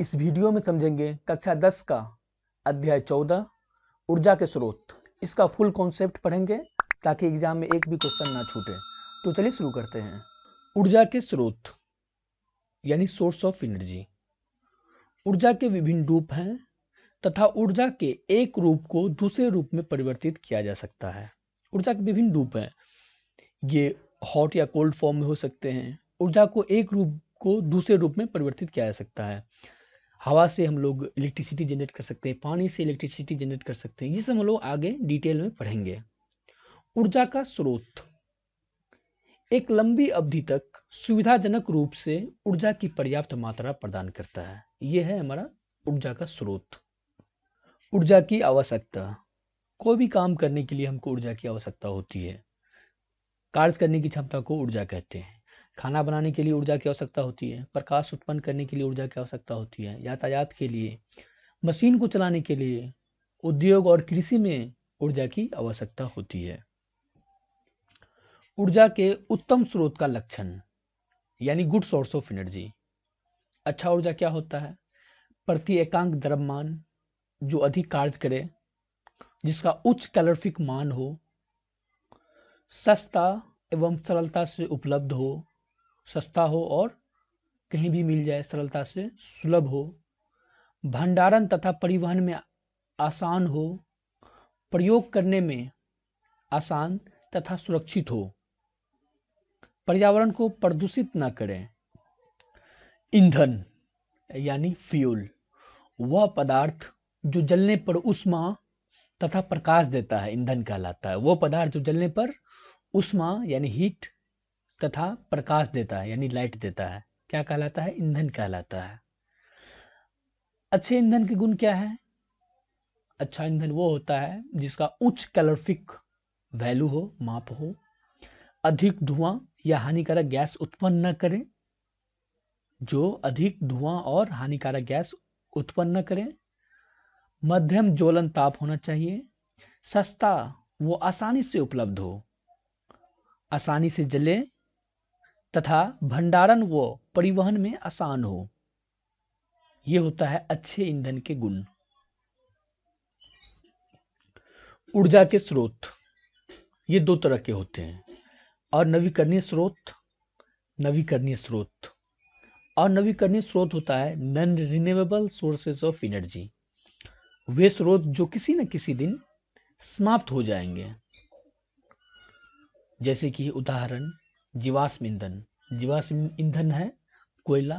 इस वीडियो में समझेंगे कक्षा 10 का अध्याय 14 ऊर्जा के स्रोत। इसका फुल कॉन्सेप्ट पढ़ेंगे ताकि एग्जाम में एक भी क्वेश्चन ना छूटे। तो चलिए शुरू करते हैं। ऊर्जा के स्रोत यानी सोर्स ऑफ एनर्जी। ऊर्जा के विभिन्न रूप हैं तथा ऊर्जा के एक रूप को दूसरे रूप में परिवर्तित किया जा सकता है। ऊर्जा के विभिन्न रूप हैं, ये हॉट या कोल्ड फॉर्म में हो सकते हैं। ऊर्जा को एक रूप को दूसरे रूप में परिवर्तित किया जा सकता है। हवा से हम लोग इलेक्ट्रिसिटी जनरेट कर सकते हैं, पानी से इलेक्ट्रिसिटी जनरेट कर सकते हैं। ये सब हम लोग आगे डिटेल में पढ़ेंगे। ऊर्जा का स्रोत एक लंबी अवधि तक सुविधाजनक रूप से ऊर्जा की पर्याप्त मात्रा प्रदान करता है। यह है हमारा ऊर्जा का स्रोत। ऊर्जा की आवश्यकता, कोई भी काम करने के लिए हमको ऊर्जा की आवश्यकता होती है। कार्य करने की क्षमता को ऊर्जा कहते हैं। खाना बनाने के लिए ऊर्जा की आवश्यकता होती है। प्रकाश उत्पन्न करने के लिए ऊर्जा की आवश्यकता होती है। यातायात के लिए, मशीन को चलाने के लिए, उद्योग और कृषि में ऊर्जा की आवश्यकता होती है। ऊर्जा के उत्तम स्रोत का लक्षण यानी गुड सोर्स ऑफ एनर्जी। अच्छा ऊर्जा क्या होता है? प्रति एकांक द्रव्यमान जो अधिक कार्य करे, जिसका उच्च कैलोरीफिक मान हो, सस्ता एवं सरलता से उपलब्ध हो, सस्ता हो और कहीं भी मिल जाए, सरलता से सुलभ हो, भंडारण तथा परिवहन में आसान हो, प्रयोग करने में आसान तथा सुरक्षित हो, पर्यावरण को प्रदूषित न करें। ईंधन यानी फ्यूल, वह पदार्थ जो जलने पर ऊष्मा तथा प्रकाश देता है, ईंधन कहलाता है। वो पदार्थ जो जलने पर ऊष्मा यानी हीट तथा प्रकाश देता है यानी लाइट देता है, क्या कहलाता है? ईंधन कहलाता है। अच्छे ईंधन के गुण क्या है? अच्छा ईंधन वो होता है जिसका उच्च कैलोरीफिक वैल्यू हो, माप हो, अधिक धुआं या हानिकारक गैस उत्पन्न न करे, जो अधिक धुआं और हानिकारक गैस उत्पन्न न करे, मध्यम ज्वलन ताप होना चाहिए, सस्ता, वो आसानी से उपलब्ध हो, आसानी से जले तथा भंडारण व परिवहन में आसान हो। ये होता है अच्छे ईंधन के गुण। ऊर्जा के स्रोत ये दो तरह के होते हैं, और नवीकरणीय स्रोत, नवीकरणीय स्रोत। और नवीकरणीय स्रोत होता है non renewable sources of energy, वे स्रोत जो किसी न किसी दिन समाप्त हो जाएंगे। जैसे कि उदाहरण जीवाश्म ईंधन। जीवाश्म ईंधन है कोयला,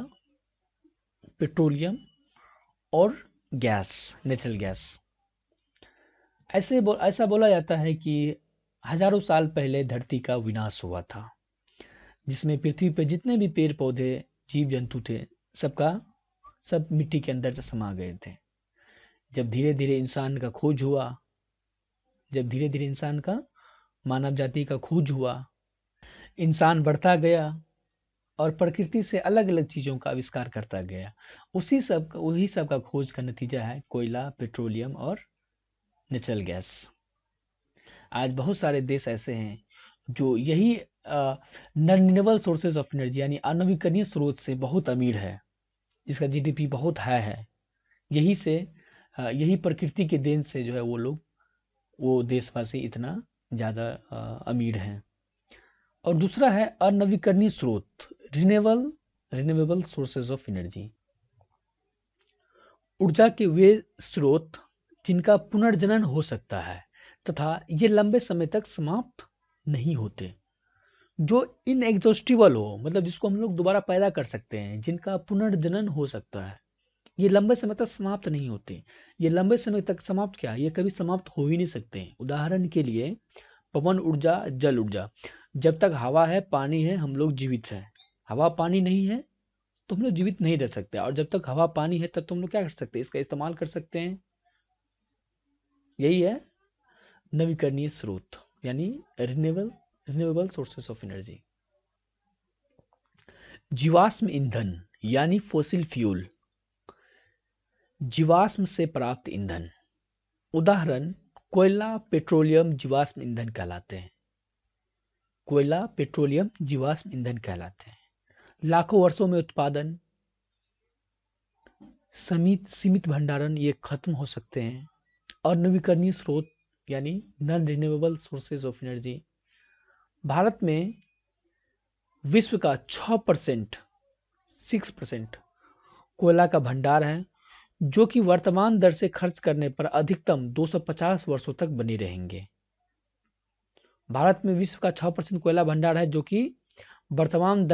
पेट्रोलियम और गैस, नेचुरल गैस। ऐसा बोला जाता है कि हजारों साल पहले धरती का विनाश हुआ था, जिसमें पृथ्वी पर जितने भी पेड़ पौधे, जीव जंतु थे, सब मिट्टी के अंदर समा गए थे। जब धीरे धीरे इंसान का खोज हुआ, जब धीरे धीरे इंसान का, मानव जाति का खोज हुआ, इंसान बढ़ता गया और प्रकृति से अलग अलग चीज़ों का आविष्कार करता गया। वही सब का खोज का नतीजा है कोयला, पेट्रोलियम और नेचुरल गैस। आज बहुत सारे देश ऐसे हैं जो यही non renewable sources of energy यानी अनवीकरणीय स्रोत से बहुत अमीर है, जिसका जीडीपी बहुत हाई है। यही प्रकृति के देन से जो है वो देशवासी इतना ज़्यादा अमीर हैं। और दूसरा है अनवीकरणीय स्रोत, रिन्यूएबल सोर्सेज ऑफ एनर्जी। ऊर्जा के वे स्रोत जिनका पुनर्जनन हो सकता है तथा ये लंबे समय तक समाप्त नहीं होते, जो इनएग्जॉस्टिबल हो, मतलब जिसको हम लोग दोबारा पैदा कर सकते हैं, जिनका पुनर्जनन हो सकता है। ये लंबे समय तक समाप्त नहीं होते। ये लंबे समय तक समाप्त क्या, ये कभी समाप्त हो ही नहीं सकते। उदाहरण के लिए पवन ऊर्जा, जल ऊर्जा। जब तक हवा है, पानी है, हम लोग जीवित हैं। हवा पानी नहीं है तो हम लोग जीवित नहीं रह सकते, और जब तक हवा पानी है तब तो हम लोग क्या कर सकते हैं? इसका इस्तेमाल कर सकते हैं। यही है नवीकरणीय स्रोत यानी रिन्यूएबल सोर्सेस ऑफ एनर्जी। जीवाश्म ईंधन यानी फॉसिल फ्यूल, जीवाश्म से प्राप्त ईंधन। उदाहरण कोयला, पेट्रोलियम जीवाश्म ईंधन कहलाते हैं। कोयला, पेट्रोलियम जीवाश्म ईंधन कहलाते हैं। लाखों वर्षों में उत्पादन, सीमित भंडारण ये खत्म हो सकते हैं। और नवीकरणीय स्रोत यानी non renewable sources of energy, Bharat में विश्व का 6% कोयला का भंडार है, जो कि वर्तमान दर से खर्च करने पर अधिकतम 250 वर्षों तक बने रहेंगे। भारत में विश्व का 6% कोयला भंडार है, जो कि वर्तमान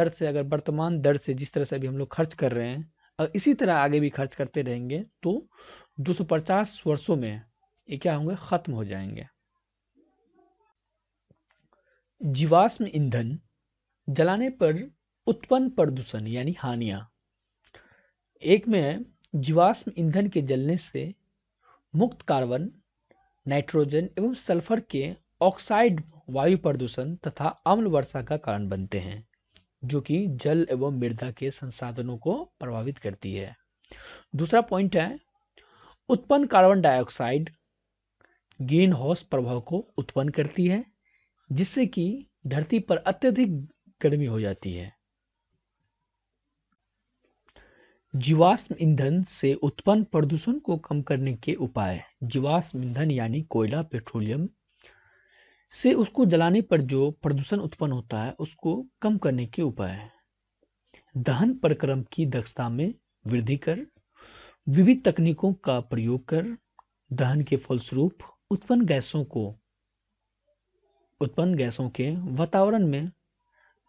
दर से जिस तरह से अभी हम लोग खर्च कर रहे हैं, और इसी तरह आगे भी खर्च करते रहेंगे तो 250 वर्षों में ये क्या होंगे, खत्म हो जाएंगे। जीवाश्म ईंधन जलाने पर उत्पन्न प्रदूषण यानी हानियां। एक में है, जीवाश्म ईंधन के जलने से मुक्त कार्बन, नाइट्रोजन एवं सल्फर के ऑक्साइड वायु प्रदूषण तथा अम्ल वर्षा का कारण बनते हैं, जो कि जल एवं मृदा के संसाधनों को प्रभावित करती है। दूसरा पॉइंट है, उत्पन्न कार्बन डाइऑक्साइड ग्रीन हाउस प्रभाव को उत्पन्न करती है, जिससे कि धरती पर अत्यधिक गर्मी हो जाती है। जीवाश्म ईंधन से उत्पन्न प्रदूषण को कम करने के उपाय। जीवाश्म ईंधन यानी कोयला, पेट्रोलियम से उसको जलाने पर जो प्रदूषण उत्पन्न होता है उसको कम करने के उपाय। दहन प्रक्रम की दक्षता में वृद्धि कर, विविध तकनीकों का प्रयोग कर दहन के फलस्वरूप उत्पन्न गैसों के वातावरण में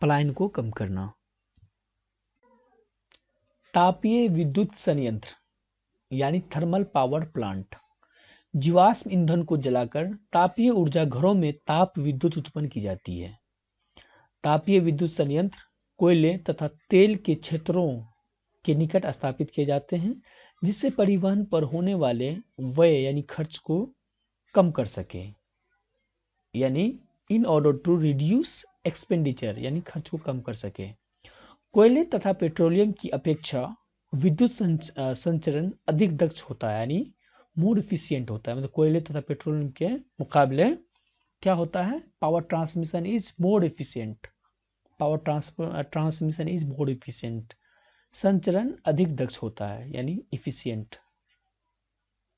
पलायन को कम करना। तापीय विद्युत संयंत्र यानी थर्मल पावर प्लांट, जीवाश्म ईंधन को जलाकर तापीय ऊर्जा घरों में ताप विद्युत उत्पन्न की जाती है। तापीय विद्युत संयंत्र कोयले तथा तेल के क्षेत्रों के निकट स्थापित किए जाते हैं, जिससे परिवहन पर होने वाले व्यय यानी खर्च को कम कर सके, यानी in order to reduce expenditure यानी खर्च को कम कर सके। कोयले तथा पेट्रोलियम की अपेक्षा विद्युत संचरण अधिक दक्ष होता है, यानी मोर इफिशियंट होता है। मतलब कोयले तथा पेट्रोलियम के मुकाबले क्या होता है, power transmission is more efficient. संचरण अधिक दक्ष होता है, यानी इफिशियंट,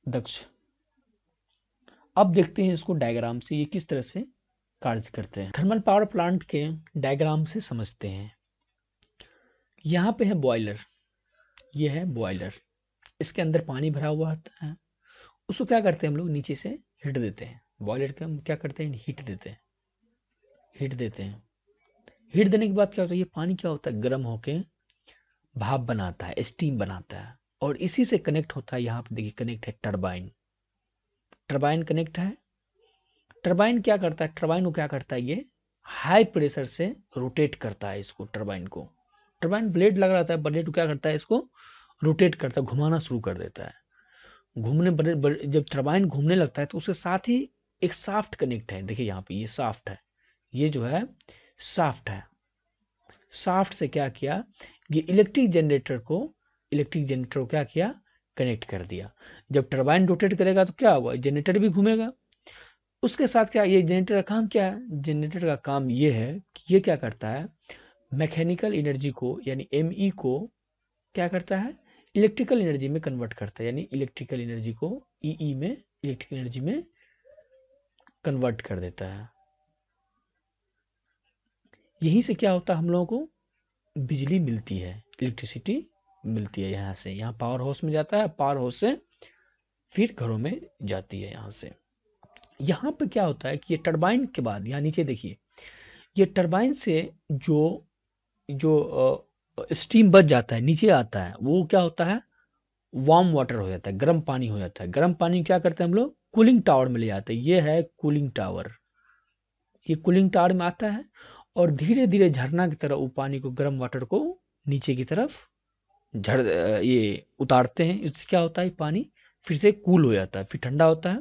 दक्ष। अब देखते हैं इसको डायग्राम से, ये किस तरह से कार्य करते हैं। थर्मल पावर प्लांट के डायग्राम से समझते हैं। यहाँ पे है बॉयलर, ये है बॉयलर, इसके अंदर पानी भरा हुआ होता है। उसको क्या करते हैं हम लोग, नीचे से हीट देते हैं। बॉयलर के हम क्या करते हैं, हीट देते हैं। हीट देने के बाद क्या होता है, ये पानी क्या होता है, गर्म होके भाप बनाता है, स्टीम बनाता है, और इसी से कनेक्ट होता है। यहाँ पे देखिए कनेक्ट है टरबाइन कनेक्ट है। टरबाइन क्या करता है, टरबाइन को क्या करता है, ये हाई प्रेशर से रोटेट करता है इसको। टरबाइन ब्लेड लगा रहता है, ब्लेड क्या करता है, इसको रोटेट करता है, घुमाना शुरू कर देता है। जब टरबाइन घूमने लगता है तो उसके साथ ही एक शाफ्ट कनेक्ट है। देखिए यहाँ पे ये शाफ्ट है, ये जो है शाफ्ट है। शाफ्ट से क्या किया, ये इलेक्ट्रिक जनरेटर को क्या किया, कनेक्ट कर दिया। जब टरबाइन रोटेट करेगा तो क्या होगा, जनरेटर भी घूमेगा। उसके साथ क्या, ये जनरेटर का काम क्या है, जनरेटर का काम ये है कि ये क्या करता है, मैकेनिकल एनर्जी को यानी एमई को क्या करता है, इलेक्ट्रिकल एनर्जी में कन्वर्ट करता है, यानी इलेक्ट्रिकल एनर्जी को ईई में, इलेक्ट्रिकल एनर्जी में कन्वर्ट कर देता है। यहीं से क्या होता है, हम लोगों को बिजली मिलती है, इलेक्ट्रिसिटी मिलती है। यहाँ से, यहाँ पावर हाउस में जाता है, पावर हाउस से फिर घरों में जाती है। यहाँ से यहाँ पे क्या होता है कि ये टरबाइन के बाद यहाँ नीचे देखिए, ये टरबाइन से जो स्टीम बच जाता है, नीचे आता है, वो क्या होता है, वार्म वाटर हो जाता है, गर्म पानी हो जाता है। गर्म पानी क्या करते हैं हम लोग, कूलिंग टावर में ले जाते हैं। ये है कूलिंग टावर, ये कूलिंग टावर में आता है और धीरे धीरे झरना की तरह वो पानी को, गर्म वाटर को नीचे की तरफ ये उतारते हैं। इससे क्या होता है, पानी फिर से कूल हो जाता है, फिर ठंडा होता है।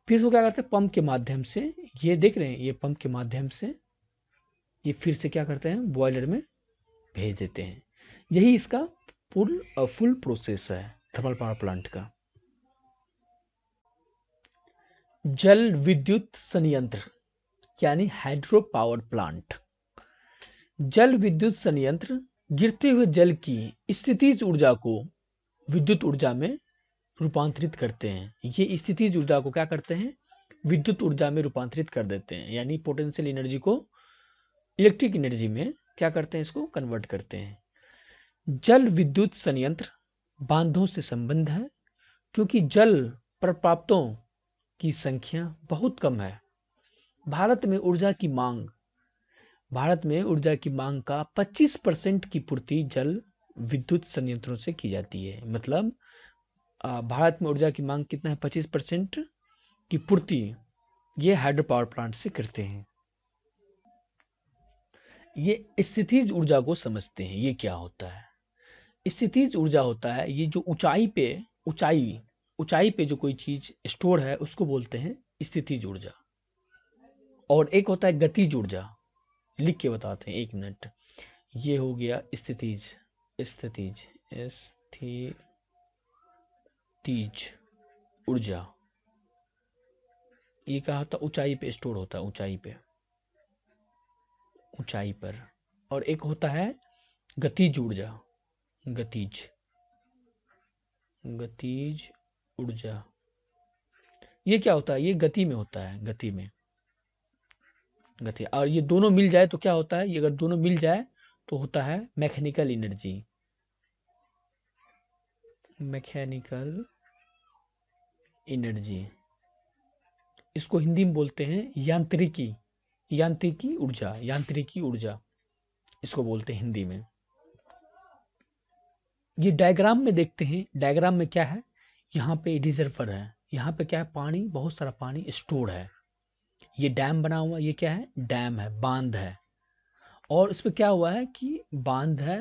फिर इसको क्या करते हैं, पंप के माध्यम से, ये देख रहे हैं, ये पंप के माध्यम से ये फिर से क्या करते हैं, बॉयलर में भेज देते हैं। यही इसका फुल प्रोसेस है थर्मल पावर प्लांट का। जल विद्युत संयंत्र यानी हाइड्रो पावर प्लांट। जल विद्युत संयंत्र गिरते हुए जल की स्थितिज ऊर्जा को विद्युत ऊर्जा में रूपांतरित करते हैं। ये स्थितिज ऊर्जा को क्या करते हैं, विद्युत ऊर्जा में रूपांतरित कर देते हैं, यानी पोटेंशियल एनर्जी को इलेक्ट्रिक एनर्जी में क्या करते हैं, इसको कन्वर्ट करते हैं। जल विद्युत संयंत्र बांधों से संबंध है, क्योंकि जल प्रपातों की संख्या बहुत कम है। भारत में ऊर्जा की मांग का 25% की पूर्ति जल विद्युत संयंत्रों से की जाती है। मतलब भारत में ऊर्जा की मांग कितना है, 25% की पूर्ति ये हाइड्रो पावर प्लांट से करते हैं। ये स्थितिज ऊर्जा को समझते हैं, ये क्या होता है। स्थितिज ऊर्जा होता है ये जो ऊंचाई पे जो कोई चीज स्टोर है उसको बोलते हैं स्थितिज ऊर्जा। और एक होता है गतिज ऊर्जा, लिख के बताते हैं, 1 मिनट। ये हो गया स्थितिज ऊर्जा। ये क्या होता है, ऊंचाई पे स्टोर होता है, ऊंचाई पर। और एक होता है गतिज ऊर्जा, गतिज ऊर्जा। ये क्या होता है, ये गति में होता है, गति। और ये दोनों मिल जाए तो क्या होता है, ये अगर दोनों मिल जाए तो होता है मैकेनिकल एनर्जी। इसको हिंदी में बोलते हैं यांत्रिकी ऊर्जा, इसको बोलते हैं हिंदी में। ये डायग्राम में देखते हैं, डायग्राम में क्या है, यहाँ पे रिजर्वर है, यहाँ पे क्या है, पानी, बहुत सारा पानी स्टोर है। ये डैम बना हुआ, ये क्या है, डैम है, बांध है। और इस पे क्या हुआ है कि बांध है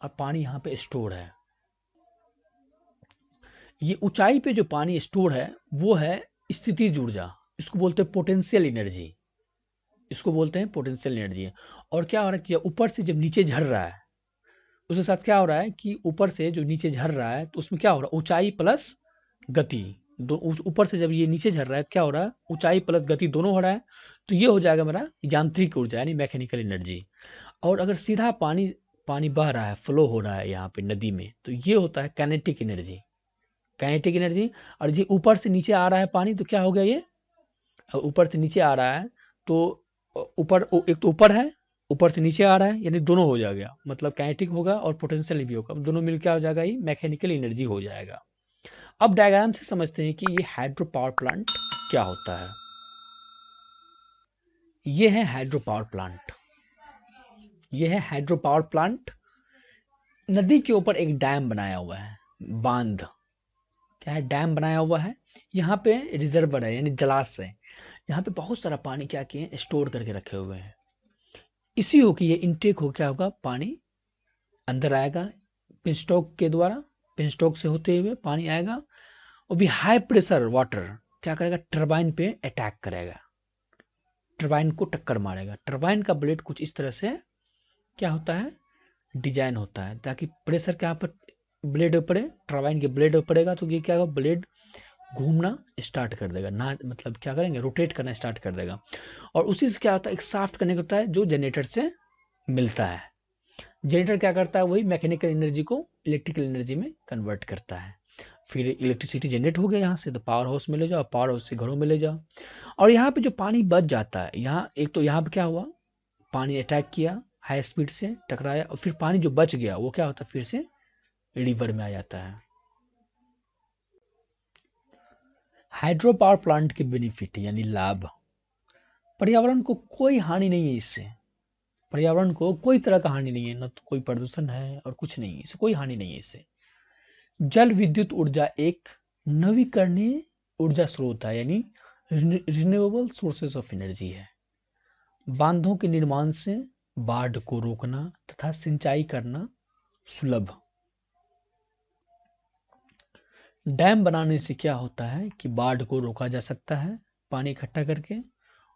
और पानी यहाँ पे स्टोर है। ये ऊंचाई पे जो पानी स्टोर है वो है स्थितिज ऊर्जा, इसको बोलते हैं पोटेंशियल एनर्जी, और क्या हो रहा है कि ऊपर से जब नीचे झर रहा है, उसके साथ क्या हो रहा है कि ऊपर से जो नीचे झर रहा है तो उसमें क्या हो रहा है, ऊंचाई प्लस गति, ऊपर से जब ये नीचे झर रहा है तो क्या हो रहा है, ऊंचाई प्लस गति दोनों हो रहा है। तो ये हो जाएगा मेरा यांत्रिक ऊर्जा यानी मैकेनिकल एनर्जी। और अगर सीधा पानी बह रहा है, फ्लो हो रहा है यहाँ पे नदी में, तो ये होता है काइनेटिक एनर्जी। और ये ऊपर से नीचे आ रहा है पानी, तो क्या हो गया, ये ऊपर से नीचे आ रहा है तो ऊपर, एक तो ऊपर है, ऊपर से नीचे आ रहा है, यानी दोनों हो जाएगा, मतलब काइनेटिक होगा और पोटेंशियल भी होगा, दोनों मिल क्या हो जाएगा, ये मैकेनिकल एनर्जी हो जाएगा। अब डायग्राम से समझते हैं कि ये हाइड्रो पावर प्लांट क्या होता है। ये है हाइड्रो पावर प्लांट। नदी के ऊपर एक डैम बनाया हुआ है, बांध, क्या है, डैम बनाया हुआ है। यहाँ पे रिजर्वर है यानी जलाशय, यहाँ पे बहुत सारा पानी क्या किए, स्टोर करके रखे हुए हैं। इसी हो कि ये इनटेक हो, क्या होगा, पानी अंदर आएगा पिनस्टॉक से होते हुए पानी आएगा, और भी हाई प्रेशर वाटर क्या करेगा, टरबाइन पे अटैक करेगा, टरबाइन को टक्कर मारेगा। टरबाइन का ब्लेड कुछ इस तरह से क्या होता है, डिजाइन होता है, ताकि प्रेशर क्या पर ब्लेड पे पड़े, टरबाइन के ब्लेड पे पड़ेगा तो ये क्या होगा, ब्लेड घूमना स्टार्ट कर देगा, ना मतलब क्या करेंगे, रोटेट करना स्टार्ट कर देगा। और उसी से क्या होता है, एक शाफ्ट कनेक्ट होता है जो जनरेटर से मिलता है। जनरेटर क्या करता है, वही मैकेनिकल एनर्जी को इलेक्ट्रिकल एनर्जी में कन्वर्ट करता है। फिर इलेक्ट्रिसिटी जनरेट हो गया यहाँ से, तो पावर हाउस में ले जाओ, पावर हाउस से घरों में ले जाओ। और यहाँ पे जो पानी बच जाता है, यहाँ एक तो यहाँ पे क्या हुआ, पानी अटैक किया, हाई स्पीड से टकराया, और फिर पानी जो बच गया वो क्या होता है, फिर से रिवर में आ जाता है। हाइड्रो पावर प्लांट के बेनिफिट यानी लाभ, पर्यावरण को कोई हानि नहीं है इससे, पर्यावरण को कोई तरह का हानि नहीं है, न तो कोई प्रदूषण है और कुछ नहीं है, इससे कोई हानि नहीं है इससे। जल विद्युत ऊर्जा एक नवीकरणीय ऊर्जा स्रोत है, यानी रिन्यूएबल सोर्सेस ऑफ एनर्जी है। बांधों के निर्माण से बाढ़ को रोकना तथा सिंचाई करना सुलभ। डैम बनाने से क्या होता है कि बाढ़ को रोका जा सकता है पानी इकट्ठा करके,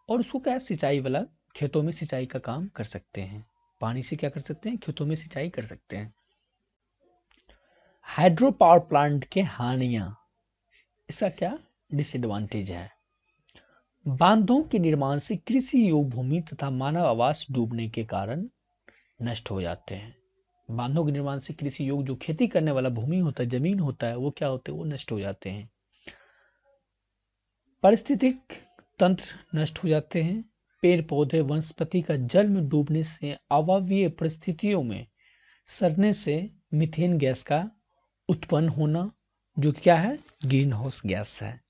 और उसको क्या सिंचाई वाला खेतों में सिंचाई का काम कर सकते हैं, पानी से क्या कर सकते हैं, खेतों में सिंचाई कर सकते हैं। हाइड्रो पावर प्लांट के हानियां, इसका क्या डिसएडवांटेज है। बांधों के निर्माण से कृषि योग्य भूमि तथा मानव आवास डूबने के कारण नष्ट हो जाते हैं। बांधों के निर्माण से कृषि योग्य जो खेती करने वाला भूमि होता है, जमीन होता है, वो क्या होते हैं, वो नष्ट हो जाते हैं। पारिस्थितिक तंत्र नष्ट हो जाते हैं। पेड़ पौधे वनस्पति का जल में डूबने से अवायवीय परिस्थितियों में सड़ने से मीथेन गैस का उत्पन्न होना, जो क्या है, ग्रीन हाउस गैस है।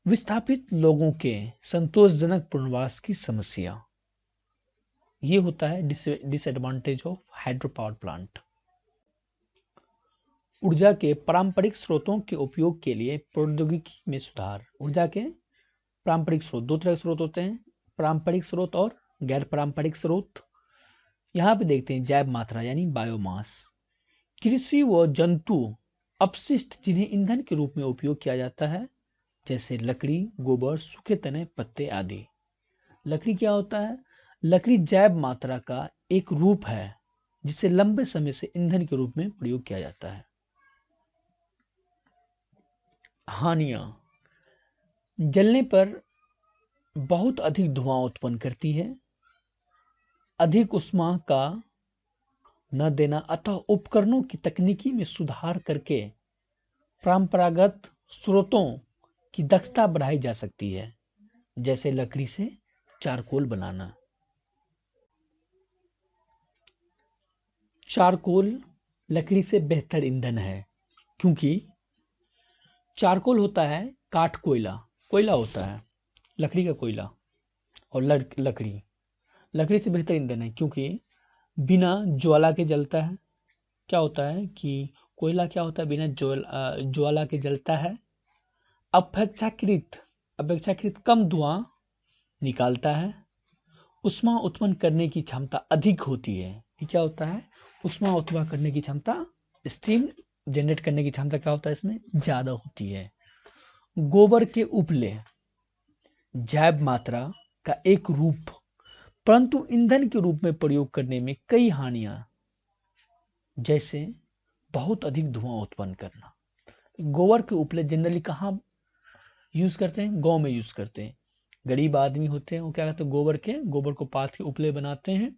विस्थापित लोगों के संतोषजनक पुनर्वास की समस्या, ये होता है disadvantage of hydro power plant. ऊर्जा के पारंपरिक स्रोतों के उपयोग के लिए प्रौद्योगिकी में सुधार। ऊर्जा के पारंपरिक स्रोत, दो तरह के स्रोत होते हैं, पारंपरिक स्रोत और गैर पारंपरिक स्रोत। यहाँ पे देखते हैं जैव मात्रा यानी बायोमास, कृषि व जंतु अपशिष्ट जिन्हें ईंधन के रूप में उपयोग किया जाता है, जैसे लकड़ी, गोबर, सूखे तने, पत्ते आदि। लकड़ी क्या होता है, लकड़ी जैव मात्रा का एक रूप है जिसे लंबे समय से ईंधन के रूप में प्रयोग किया जाता है। हानियां, जलने पर बहुत अधिक धुआं उत्पन्न करती है, अधिक ऊष्मा का न देना, अतः उपकरणों की तकनीकी में सुधार करके परंपरागत स्रोतों की दक्षता बढ़ाई जा सकती है, जैसे लकड़ी से चारकोल बनाना। चारकोल लकड़ी से बेहतर ईंधन है, क्योंकि चारकोल होता है काठ कोयला, कोयला होता है लकड़ी का कोयला, और लकड़ी से बेहतर ईंधन है क्योंकि बिना ज्वाला के जलता है। क्या होता है कि कोयला क्या होता है, बिना ज्वाला के जलता है, अपेक्षाकृत कम धुआं निकालता है, ऊष्मा उत्पन्न करने की क्षमता अधिक होती है। ये क्या होता है, ऊष्मा उत्पन्न करने की क्षमता, स्टीम जनरेट करने की क्षमता क्या होता है इसमें, ज्यादा होती है। गोबर के उपले जैव मात्रा का एक रूप, परंतु ईंधन के रूप में प्रयोग करने में कई हानियां, जैसे बहुत अधिक धुआं उत्पन्न करना। गोबर के उपले जनरली कहाँ यूज करते हैं, गांव में यूज करते हैं। गरीब आदमी होते हैं वो क्या करते हैं, गोबर को पाथ के उपले बनाते हैं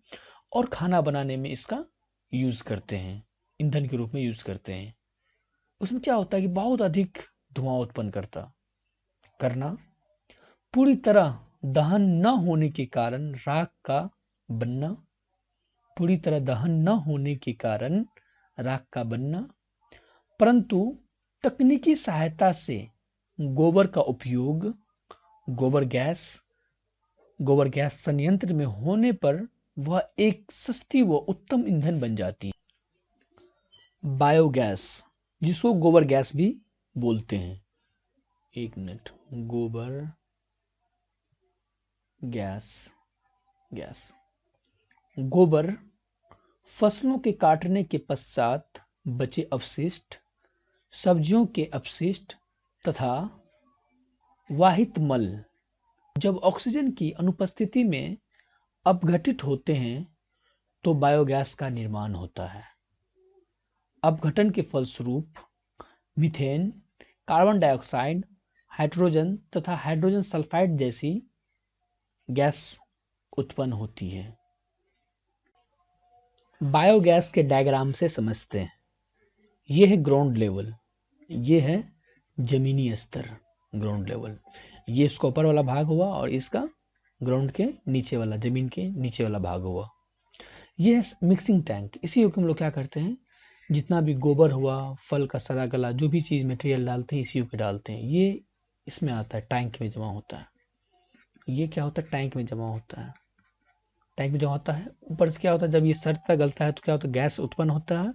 और खाना बनाने में इसका यूज करते हैं, ईंधन के रूप में यूज करते हैं। उसमें क्या होता है कि बहुत अधिक धुआं उत्पन्न करना, पूरी तरह दहन न होने के कारण राख का बनना, पूरी तरह दहन न होने के कारण राख का बनना, परंतु तकनीकी सहायता से गोबर का उपयोग, गोबर गैस संयंत्र में होने पर वह एक सस्ती व उत्तम ईंधन बन जाती है। बायोगैस, जिसको गोबर गैस भी बोलते हैं, एक मिनट, गोबर गैस, गोबर फसलों के काटने के पश्चात बचे अवशिष्ट, सब्जियों के अपशिष्ट तथा वाहित मल जब ऑक्सीजन की अनुपस्थिति में अपघटित होते हैं तो बायोगैस का निर्माण होता है। अपघटन के फलस्वरूप मीथेन, कार्बन डाइऑक्साइड, हाइड्रोजन तथा हाइड्रोजन सल्फाइड जैसी गैस उत्पन्न होती है। बायोगैस के डायग्राम से समझते हैं। ये है ग्राउंड लेवल, ये है जमीनी स्तर, ग्राउंड लेवल, ये इसका ऊपर वाला भाग हुआ और इसका ग्राउंड के नीचे वाला, जमीन के नीचे वाला भाग हुआ। ये है मिक्सिंग टैंक, इसी को हम लोग क्या करते हैं, जितना भी गोबर हुआ, फल का सड़ा गला, जो भी चीज़ मटेरियल डालते हैं इसी को डालते हैं, ये इसमें आता है, टैंक में जमा होता है। ये क्या होता है, टैंक में जमा होता है, टैंक में जमा होता है। ऊपर से क्या होता है, जब ये सड़ता गलता है तो क्या होता है, गैस उत्पन्न होता है,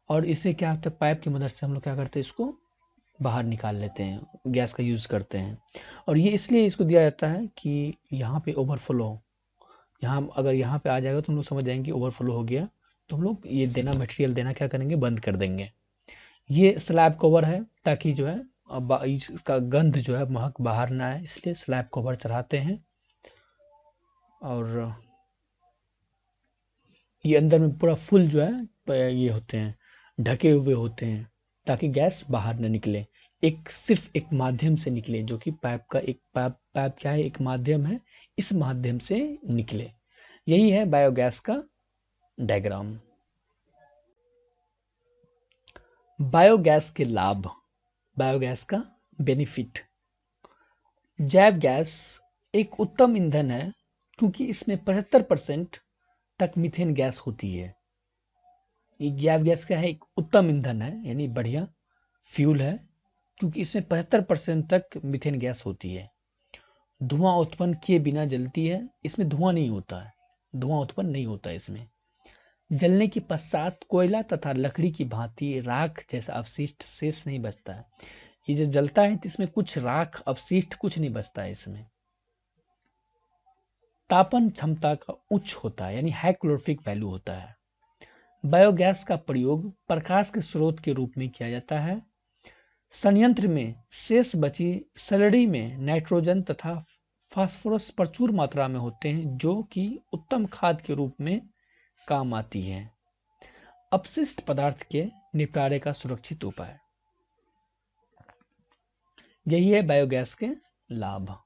और इसे क्या होता है, पाइप की मदद से हम लोग क्या करते हैं, इसको बाहर निकाल लेते हैं, गैस का यूज़ करते हैं। और ये इसलिए इसको दिया जाता है कि यहाँ पे ओवरफ्लो, यहाँ अगर यहाँ पे आ जाएगा तो हम लोग समझ जाएंगे ओवरफ्लो हो गया, तो हम लोग ये देना, मटेरियल देना क्या करेंगे, बंद कर देंगे। ये स्लैब कवर है ताकि जो है इसका गंध जो है, महक बाहर ना आए, इसलिए स्लैब कवर चढ़ाते हैं। और ये अंदर में पूरा फुल जो है ये होते हैं, ढके हुए होते हैं ताकि गैस बाहर न निकले, सिर्फ एक माध्यम से निकले, जो कि पाइप का एक पाइप क्या है, एक माध्यम है, इस माध्यम से निकले। यही है बायोगैस का डायग्राम। बायोगैस के लाभ, बायोगैस का बेनिफिट। जैव गैस एक उत्तम ईंधन है क्योंकि इसमें 75% तक मीथेन गैस होती है। ये जैव गैस क्या है, एक उत्तम ईंधन है, यानी बढ़िया फ्यूल है, क्योंकि इसमें 75% तक मीथेन गैस होती है। धुआं उत्पन्न किए बिना जलती है, इसमें धुआं नहीं होता है, धुआं उत्पन्न नहीं होता है इसमें। जलने के पश्चात कोयला तथा लकड़ी की भांति राख जैसा अवशिष्ट शेष नहीं बचता है। ये जब जलता है तो इसमें कुछ राख अवशिष्ट कुछ नहीं बचता है इसमें। तापन क्षमता का उच्च होता है, यानी हाई कैलोरीफिक वैल्यू होता है। बायोगैस का प्रयोग प्रकाश के स्रोत के रूप में किया जाता है। संयंत्र में शेष बची सलड़ी में नाइट्रोजन तथा फास्फोरस प्रचुर मात्रा में होते हैं, जो कि उत्तम खाद के रूप में काम आती है। अपशिष्ट पदार्थ के निपटारे का सुरक्षित उपाय, यही है बायोगैस के लाभ।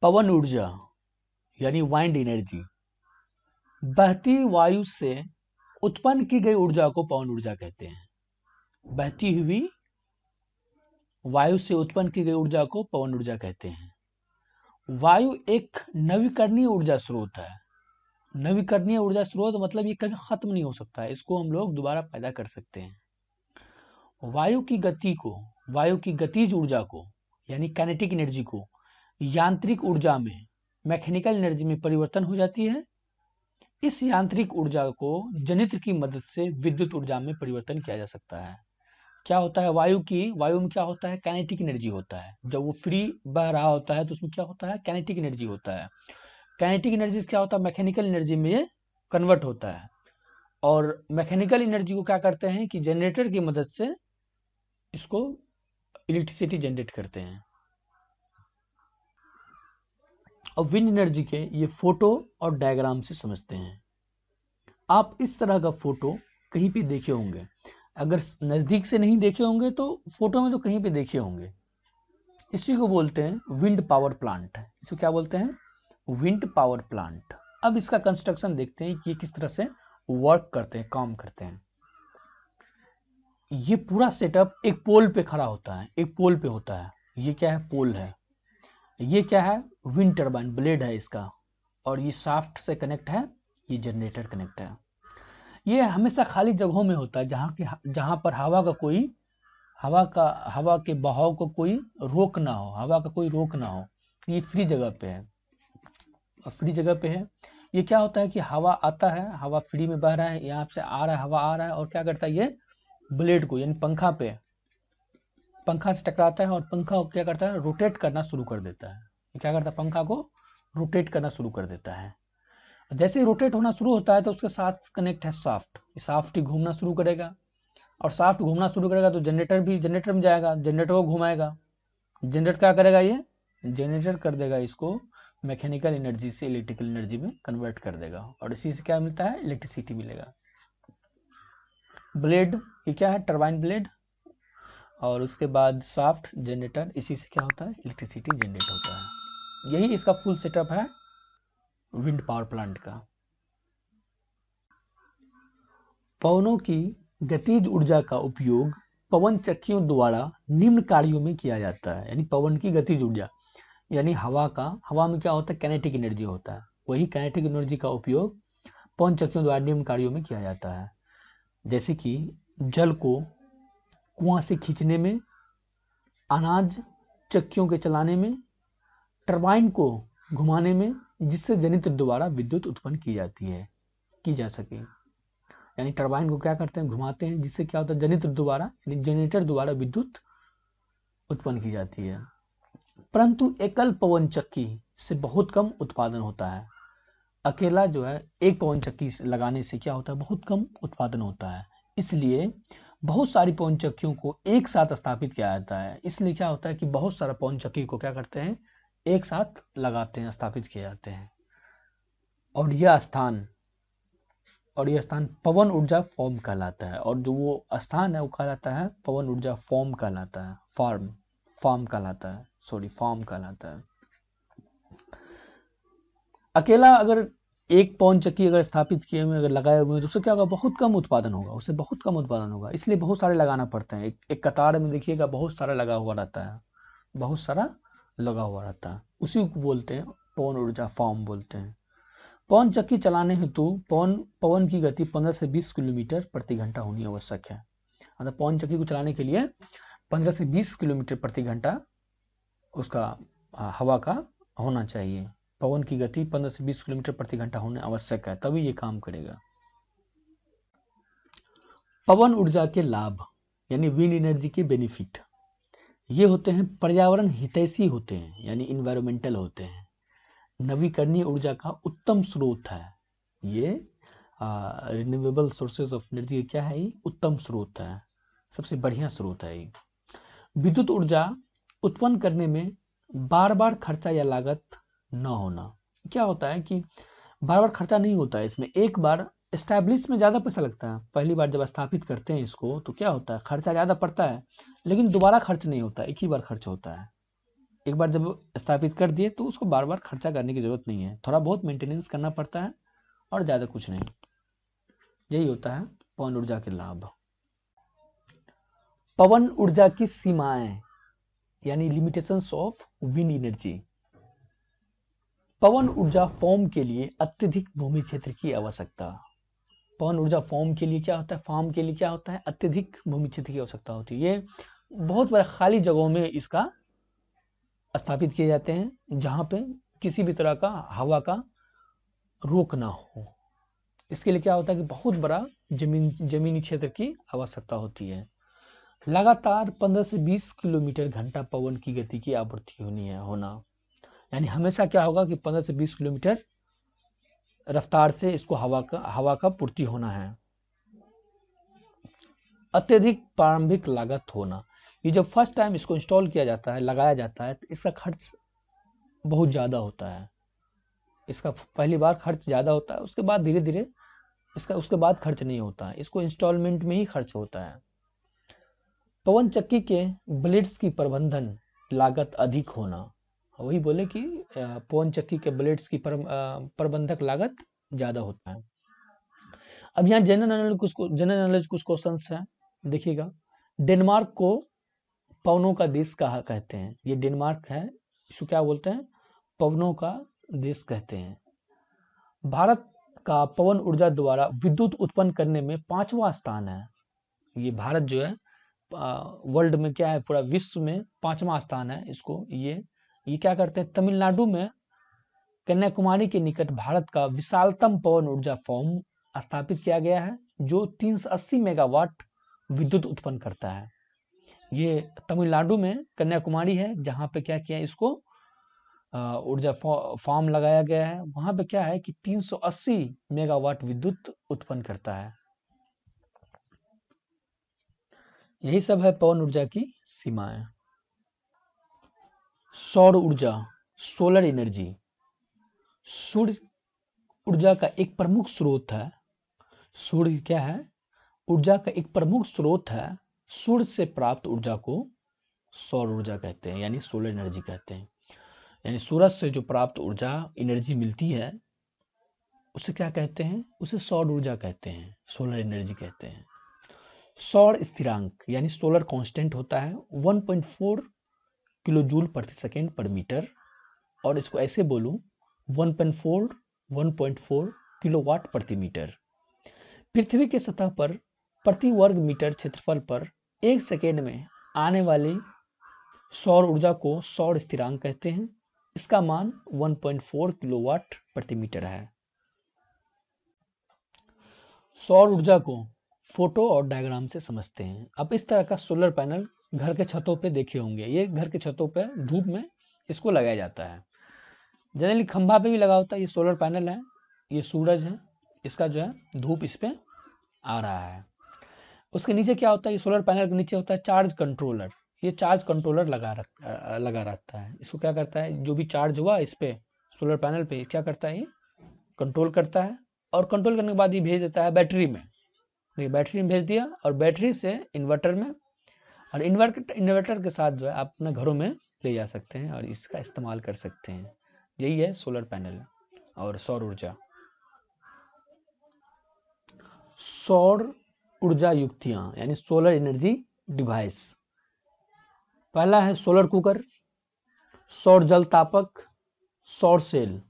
पवन ऊर्जा यानी वाइंड एनर्जी, बहती वायु से उत्पन्न की गई ऊर्जा को पवन ऊर्जा कहते हैं। बहती हुई वायु से उत्पन्न की गई ऊर्जा को पवन ऊर्जा कहते हैं। वायु एक नवीकरणीय ऊर्जा स्रोत है। नवीकरणीय ऊर्जा स्रोत मतलब ये कभी खत्म नहीं हो सकता है, इसको हम लोग दोबारा पैदा कर सकते हैं। वायु की गति को, वायु की गतिज ऊर्जा को यानी काइनेटिक एनर्जी को यांत्रिक ऊर्जा में, मैकेनिकल एनर्जी में परिवर्तन हो जाती है। इस यांत्रिक ऊर्जा को जनित्र की मदद से विद्युत ऊर्जा में परिवर्तन किया जा सकता है। क्या होता है, वायु में क्या होता है, काइनेटिक एनर्जी होता है। जब वो फ्री बह रहा होता है तो उसमें क्या होता है, काइनेटिक एनर्जी होता है। काइनेटिक एनर्जी क्या होता है, मैकेनिकल एनर्जी में ये कन्वर्ट होता है। और मैकेनिकल एनर्जी को क्या करते हैं कि जनरेटर की मदद से इसको इलेक्ट्रिसिटी जनरेट करते हैं। और विंड एनर्जी के ये फोटो और डायग्राम से समझते हैं। आप इस तरह का फोटो कहीं पे देखे होंगे, अगर नजदीक से नहीं देखे होंगे तो फोटो में तो कहीं पे देखे होंगे। इसी को बोलते हैं विंड पावर प्लांट। इसको क्या बोलते हैं, विंड पावर प्लांट। अब इसका कंस्ट्रक्शन देखते हैं कि ये किस तरह से वर्क करते हैं, काम करते हैं। ये पूरा सेटअप एक पोल पे खड़ा होता है, एक पोल पे होता है। ये क्या है, पोल है। ये क्या है, विंड टर्बाइन ब्लेड है इसका, और ये शाफ्ट से कनेक्ट है, ये जनरेटर कनेक्ट है। ये हमेशा खाली जगहों में होता है जहां पर हवा के बहाव को कोई रोक ना हो, हवा का कोई रोक ना हो। ये फ्री जगह पे है, और फ्री जगह पे है। ये क्या होता है कि हवा आता है, हवा फ्री में बह रहा है, यहाँ से आ रहा है, हवा आ रहा है, और क्या करता है ये ब्लेड को यानी पंखा से टकराता है, और पंखा क्या करता है, रोटेट करना शुरू कर देता है। ये क्या करता है, पंखा को रोटेट करना शुरू कर देता है। जैसे ही रोटेट होना शुरू होता है तो उसके साथ कनेक्ट है शाफ्ट। शाफ्ट ही घूमना शुरू करेगा, और शाफ्ट घूमना शुरू करेगा तो जनरेटर में जाएगा, जनरेटर को घुमाएगा। जनरेटर क्या करेगा, ये जनरेटर कर देगा इसको मैकेनिकल एनर्जी से इलेक्ट्रिकल एनर्जी में कन्वर्ट कर देगा, और इसी से क्या मिलता है, इलेक्ट्रिसिटी मिलेगा। ब्लेड, ये क्या है, टरबाइन ब्लेड, और उसके बाद शाफ्ट, जनरेटर, इसी से क्या होता है, इलेक्ट्रिसिटी जनरेट होता है। यही इसका फुल सेटअप है विंड पावर प्लांट का। पवनों की गतिज ऊर्जा का उपयोग पवन चक्कियों द्वारा निम्न कार्यों में किया जाता है। यानी पवन की गतिज ऊर्जा यानी हवा में क्या होता है, काइनेटिक एनर्जी होता है। वही काइनेटिक एनर्जी का उपयोग पवन चक्कियों द्वारा निम्न कार्यों में किया जाता है, जैसे कि जल को कुआं से खींचने में, अनाज चक्कियों के चलाने में, टरबाइन को घुमाने में, जिससे जनित्र द्वारा विद्युत उत्पन्न की जा सके। यानी टरबाइन को क्या करते हैं, घुमाते हैं, जिससे क्या होता है, जनरेटर द्वारा विद्युत उत्पन्न की जाती है। परंतु एकल पवन चक्की से बहुत कम उत्पादन होता है। अकेला जो है एक पवन चक्की लगाने से क्या होता है, बहुत कम उत्पादन होता है। इसलिए बहुत सारी पवन चक्कियों को एक साथ स्थापित किया जाता है। इसलिए क्या होता है कि बहुत सारा पवन चक्की को क्या करते हैं, एक साथ लगाते हैं, स्थापित किए जाते हैं। और यह स्थान पवन ऊर्जा फॉर्म कहलाता है। और जो वो स्थान है वो कहलाता है पवन ऊर्जा फॉर्म कहलाता है, फॉर्म कहलाता है। अकेला अगर एक पवन चक्की अगर स्थापित किए हुए अगर लगाए हुए हैं तो उससे क्या होगा, बहुत कम उत्पादन होगा, उससे बहुत कम उत्पादन होगा, इसलिए बहुत सारे लगाना पड़ते हैं। एक कतार में देखिएगा बहुत सारा लगा हुआ रहता है, बहुत सारा लगा हुआ रहता है, उसी को बोलते हैं पवन ऊर्जा फार्म बोलते हैं। पवन चक्की चलाने हेतु पवन की गति 15 से 20 किलोमीटर प्रति घंटा होनी आवश्यक है। मतलब पवन चक्की को चलाने के लिए 15 से 20 किलोमीटर प्रति घंटा उसका हवा का होना चाहिए। पवन की गति 15 से 20 किलोमीटर प्रति घंटा होने आवश्यक है, तभी ये काम करेगा। पवन ऊर्जा के लाभ यानी विंड एनर्जी के बेनिफिट ये होते हैं, पर्यावरण हितैषी होते हैं यानी इन्वायरमेंटल होते हैं, नवीकरणीय ऊर्जा का उत्तम स्रोत है। ये रिन्यूएबल सोर्सेज ऑफ एनर्जी क्या है, ये उत्तम स्रोत है, सबसे बढ़िया स्रोत है ये। विद्युत ऊर्जा उत्पन्न करने में बार बार खर्चा या लागत न होना। क्या होता है कि बार बार खर्चा नहीं होता है इसमें, एक बार एस्टैब्लिश में ज़्यादा पैसा लगता है, पहली बार जब स्थापित करते हैं इसको तो क्या होता है, खर्चा ज़्यादा पड़ता है, लेकिन दोबारा खर्च नहीं होता, एक ही बार खर्च होता है। एक बार जब स्थापित कर दिए तो उसको बार बार खर्चा करने की जरूरत नहीं है, थोड़ा बहुत मेंटेनेंस करना पड़ता है और ज़्यादा कुछ नहीं। यही होता है पवन ऊर्जा के लाभ। पवन ऊर्जा की सीमाएं यानी लिमिटेशंस ऑफ विंड एनर्जी। पवन ऊर्जा फॉर्म के लिए अत्यधिक भूमि क्षेत्र की आवश्यकता। पवन ऊर्जा फॉर्म के लिए क्या होता है, फार्म के लिए क्या होता है, अत्यधिक भूमि क्षेत्र की आवश्यकता होती है। ये बहुत बड़े खाली जगहों में इसका स्थापित किए जाते हैं जहां पे किसी भी तरह का हवा का रोक ना हो। इसके लिए क्या होता है कि बहुत बड़ा जमीनी क्षेत्र की आवश्यकता होती है। लगातार 15 से 20 किलोमीटर घंटा पवन की गति की आवृत्ति होना, यानी हमेशा क्या होगा कि 15 से 20 किलोमीटर रफ्तार से इसको हवा का पूर्ति होना है। अत्यधिक प्रारंभिक लागत होना, ये जब फर्स्ट टाइम इसको इंस्टॉल किया जाता है, लगाया जाता है, तो इसका खर्च बहुत ज़्यादा होता है। इसका पहली बार खर्च ज़्यादा होता है, उसके बाद धीरे धीरे उसके बाद खर्च नहीं होता है, इसको इंस्टॉलमेंट में ही खर्च होता है। पवन चक्की के ब्लेड्स की प्रबंधन लागत अधिक होना, वही बोले कि पवन चक्की के ब्लेड्स की प्रबंधक लागत ज़्यादा होता है। अब यहाँ जनरल नॉलेज कुछ क्वेश्चंस हैं, देखिएगा। डेनमार्क को पवनों का देश कहा कहते हैं, ये डेनमार्क है, इसको क्या बोलते हैं, पवनों का देश कहते हैं। भारत का पवन ऊर्जा द्वारा विद्युत उत्पन्न करने में 5वां स्थान है। ये भारत जो है वर्ल्ड में क्या है, पूरा विश्व में 5वां स्थान है इसको। ये क्या करते हैं, तमिलनाडु में कन्याकुमारी के निकट भारत का विशालतम पवन ऊर्जा फॉर्म स्थापित किया गया है जो 380 मेगावाट विद्युत उत्पन्न करता है। ये तमिलनाडु में कन्याकुमारी है जहाँ पे क्या किया इसको ऊर्जा फार्म लगाया गया है। वहां पे क्या है कि 380 मेगावाट विद्युत उत्पन्न करता है। यही सब है पवन ऊर्जा की सीमाएं। सौर ऊर्जा, सोलर एनर्जी, सूर्य ऊर्जा का एक प्रमुख स्रोत है। सूर्य क्या है, ऊर्जा का एक प्रमुख स्रोत है। सूर्य से प्राप्त ऊर्जा को सौर ऊर्जा कहते हैं यानी सोलर एनर्जी कहते हैं। यानी सूरज से जो प्राप्त ऊर्जा एनर्जी मिलती है उसे क्या कहते हैं, उसे सौर ऊर्जा कहते हैं, सोलर एनर्जी कहते हैं। सौर स्थिरांक यानी सोलर कांस्टेंट होता है 1.4 किलो जूल प्रति सेकेंड पर मीटर, और इसको ऐसे बोलूं 1.4 किलोवाट प्रति मीटर। पृथ्वी के सतह पर प्रति वर्ग मीटर क्षेत्रफल पर 1 सेकेंड में आने वाली सौर ऊर्जा को सौर स्थिरांक कहते हैं। इसका मान 1.4 किलोवाट प्रति मीटर है। सौर ऊर्जा को फोटो और डायग्राम से समझते हैं। अब इस तरह का सोलर पैनल घर के छतों पे देखे होंगे, ये घर के छतों पे धूप में इसको लगाया जाता है। जनरली खंभा पे भी लगा होता है। ये सोलर पैनल है, ये सूरज है, इसका जो है धूप इस पे आ रहा है। उसके नीचे क्या होता है, ये सोलर पैनल के नीचे होता है चार्ज कंट्रोलर। ये चार्ज कंट्रोलर लगा रहता है। इसको क्या करता है, जो भी चार्ज हुआ इस पे सोलर पैनल पे, क्या करता है, ये कंट्रोल करता है, और कंट्रोल करने के बाद ये भेज देता है बैटरी में। बैटरी में भेज दिया, और बैटरी से इन्वर्टर में, और इन्वर्टर के साथ जो है आप अपने घरों में ले जा सकते हैं और इसका इस्तेमाल कर सकते हैं। यही है सोलर पैनल और सौर ऊर्जा। सौर ऊर्जा युक्तियां यानी सोलर एनर्जी डिवाइस। पहला है सोलर कुकर, सौर जल तापक, सौर सेल,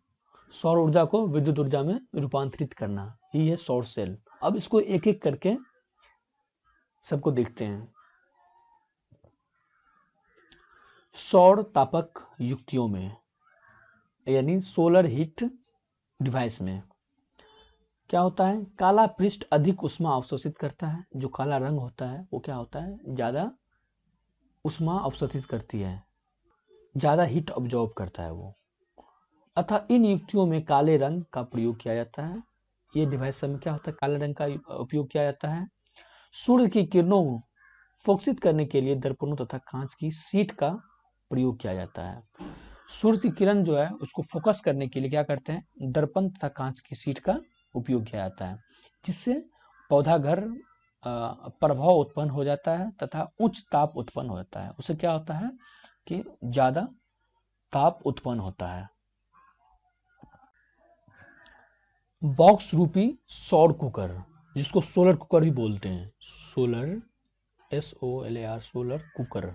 सौर ऊर्जा को विद्युत ऊर्जा में रूपांतरित करना, ये है सौर सेल। अब इसको एक एक करके सबको देखते हैं। सौर तापक युक्तियों में यानी सोलर हीट डिवाइस में क्या होता है, काला पृष्ठ अधिक ऊष्मा अवशोषित करता है। जो काला रंग होता है वो क्या होता है, ज्यादा ऊष्मा अवशोषित करती है, ज्यादा हीट ऑब्जॉर्ब करता है वो। अतः इन युक्तियों में काले रंग का प्रयोग किया जाता है। ये डिवाइस में क्या होता है, काले रंग का उपयोग किया जाता है। सूर्य की किरणों को फोकसित करने के लिए दर्पणों तथा कांच की शीट का प्रयोग किया जाता है। सूर्य की किरण जो है उसको फोकस करने के लिए क्या करते हैं, दर्पण तथा कांच की शीट का उपयोग किया जाता है, जिससे पौधा घर प्रभाव उत्पन्न हो जाता है तथा उच्च ताप उत्पन्न हो जाता है। उससे क्या होता है कि ज्यादा ताप उत्पन्न होता है। बॉक्स रूपी सौर कुकर, जिसको सोलर कुकर भी बोलते हैं, सोलर SOLAR सोलर कुकर।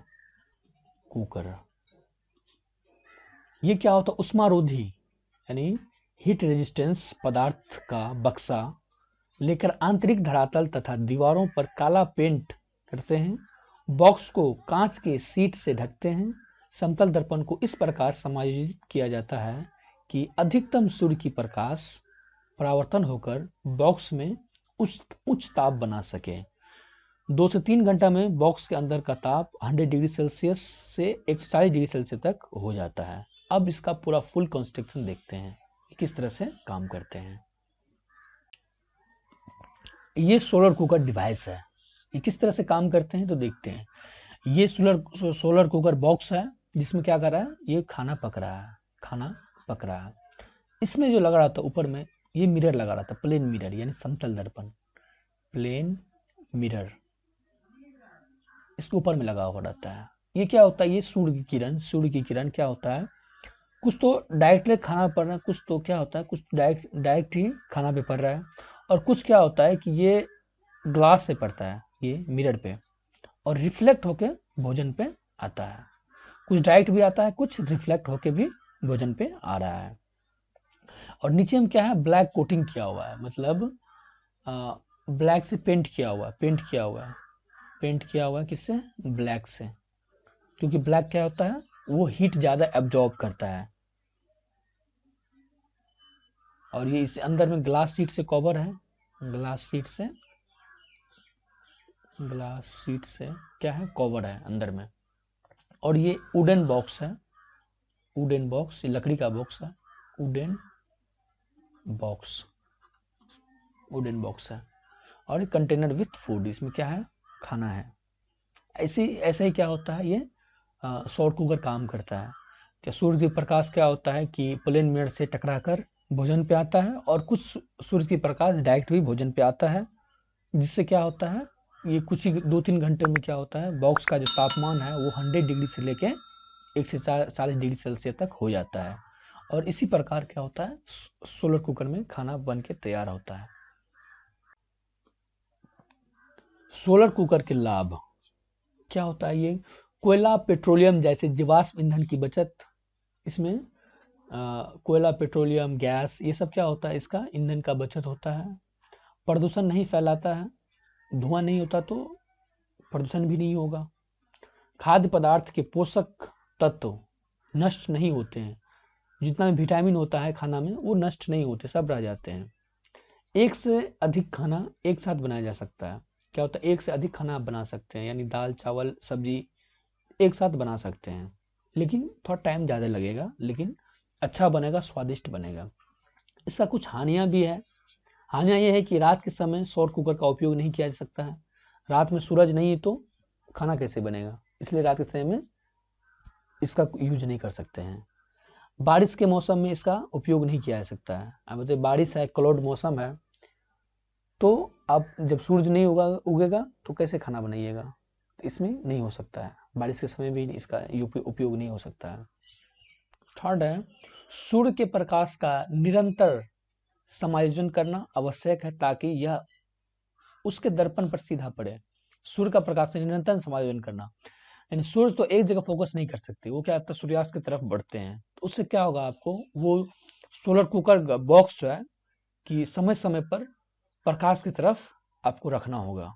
ये क्या होता है, उष्मारोधी यानी हीट रेजिस्टेंस पदार्थ का बक्सा लेकर आंतरिक धरातल तथा दीवारों पर काला पेंट करते हैं। बॉक्स को कांच के शीट से ढकते हैं। समतल दर्पण को इस प्रकार समायोजित किया जाता है कि अधिकतम सूर्य की प्रकाश परावर्तन होकर बॉक्स में उच्च ताप बना सके। 2 से 3 घंटा में बॉक्स के अंदर का ताप 100 डिग्री सेल्सियस से 140 डिग्री सेल्सियस तक हो जाता है। अब इसका पूरा फुल कंस्ट्रक्शन देखते हैं किस तरह से काम करते हैं। ये सोलर कुकर डिवाइस है, ये किस तरह से काम करते हैं तो देखते हैं। ये सोलर कुकर बॉक्स है जिसमें क्या कर रहा है, ये खाना पक रहा है। इसमें जो लगा रहा था ऊपर में, ये मिरर लगा रहा था, प्लेन मिरर यानी समतल दर्पण, प्लेन मिरर इसके ऊपर में लगा हुआ रहता है। ये क्या होता है, ये सूर्य की किरण क्या होता है, कुछ तो डायरेक्टली खाना पड़ रहा है, कुछ तो क्या होता है, कुछ डायरेक्ट ही खाना पे पड़ रहा है, और कुछ क्या होता है कि ये ग्लास से पड़ता है, ये मिरर पे, और रिफ्लेक्ट होके भोजन पे आता है। कुछ डायरेक्ट भी आता है, कुछ रिफ्लेक्ट होके भी भोजन पे आ रहा है। और नीचे में क्या है, ब्लैक कोटिंग किया हुआ है, मतलब ब्लैक से पेंट किया हुआ है किससे, ब्लैक से, क्योंकि ब्लैक क्या होता है, वो हीट ज्यादा एब्जॉर्ब करता है। और ये इस अंदर में ग्लास शीट से कवर है, ग्लास शीट से क्या है, कवर है अंदर में। और ये वुडन बॉक्स है, ये लकड़ी का बॉक्स है, वुडन बॉक्स है। और ये कंटेनर विथ फूड, इसमें क्या है, खाना है। ऐसे ही क्या होता है, ये सौर कुकर काम करता है। क्या सूर्य की प्रकाश क्या होता है कि प्लेन मिरर से टकराकर भोजन पे आता है, और कुछ सूर्य की प्रकाश डायरेक्ट भी भोजन पे आता है, जिससे क्या होता है, ये कुछ ही 2-3 घंटे में क्या होता है, बॉक्स का जो तापमान है वो 100 डिग्री से लेके 140 डिग्री सेल्सियस तक हो जाता है। और इसी प्रकार क्या होता है, सोलर कुकर में खाना बन के तैयार होता है। सोलर कुकर के लाभ क्या होता है, ये कोयला पेट्रोलियम जैसे जीवाश्म ईंधन की बचत, इसमें कोयला पेट्रोलियम गैस ये सब क्या होता है, इसका ईंधन का बचत होता है। प्रदूषण नहीं फैलाता है, धुआं नहीं होता तो प्रदूषण भी नहीं होगा। खाद्य पदार्थ के पोषक तत्व नष्ट नहीं होते हैं, जितना भी विटामिन होता है खाना में वो नष्ट नहीं होते, सब रह जाते हैं। एक से अधिक खाना एक साथ बनाया जा सकता है। क्या होता है, एक से अधिक खाना आप बना सकते हैं, यानी दाल चावल सब्जी एक साथ बना सकते हैं, लेकिन थोड़ा टाइम ज़्यादा लगेगा, लेकिन अच्छा बनेगा, स्वादिष्ट बनेगा। इसका कुछ हानियाँ भी है। हानियाँ ये है कि रात के समय सौर कुकर का उपयोग नहीं किया जा सकता है। रात में सूरज नहीं है तो खाना कैसे बनेगा, इसलिए रात के समय में इसका यूज नहीं कर सकते हैं। बारिश के मौसम में इसका उपयोग नहीं किया जा सकता है। अब जैसे बारिश है, क्लाउड मौसम है, तो आप जब सूरज नहीं उगेगा तो कैसे खाना बनाइएगा, इसमें नहीं हो सकता है, बारिश के समय भी इसका उपयोग नहीं हो सकता है। थर्ड है, सूर्य के प्रकाश का निरंतर समायोजन करना आवश्यक है, ताकि यह उसके दर्पण पर सीधा पड़े। सूर्य का प्रकाश से निरंतर समायोजन करना, यानी सूर्य तो एक जगह फोकस नहीं कर सकते, वो क्या होता है सूर्यास्त की तरफ बढ़ते हैं, तो उससे क्या होगा आपको वो सोलर कुकर बॉक्स जो है कि समय समय पर प्रकाश की तरफ आपको रखना होगा।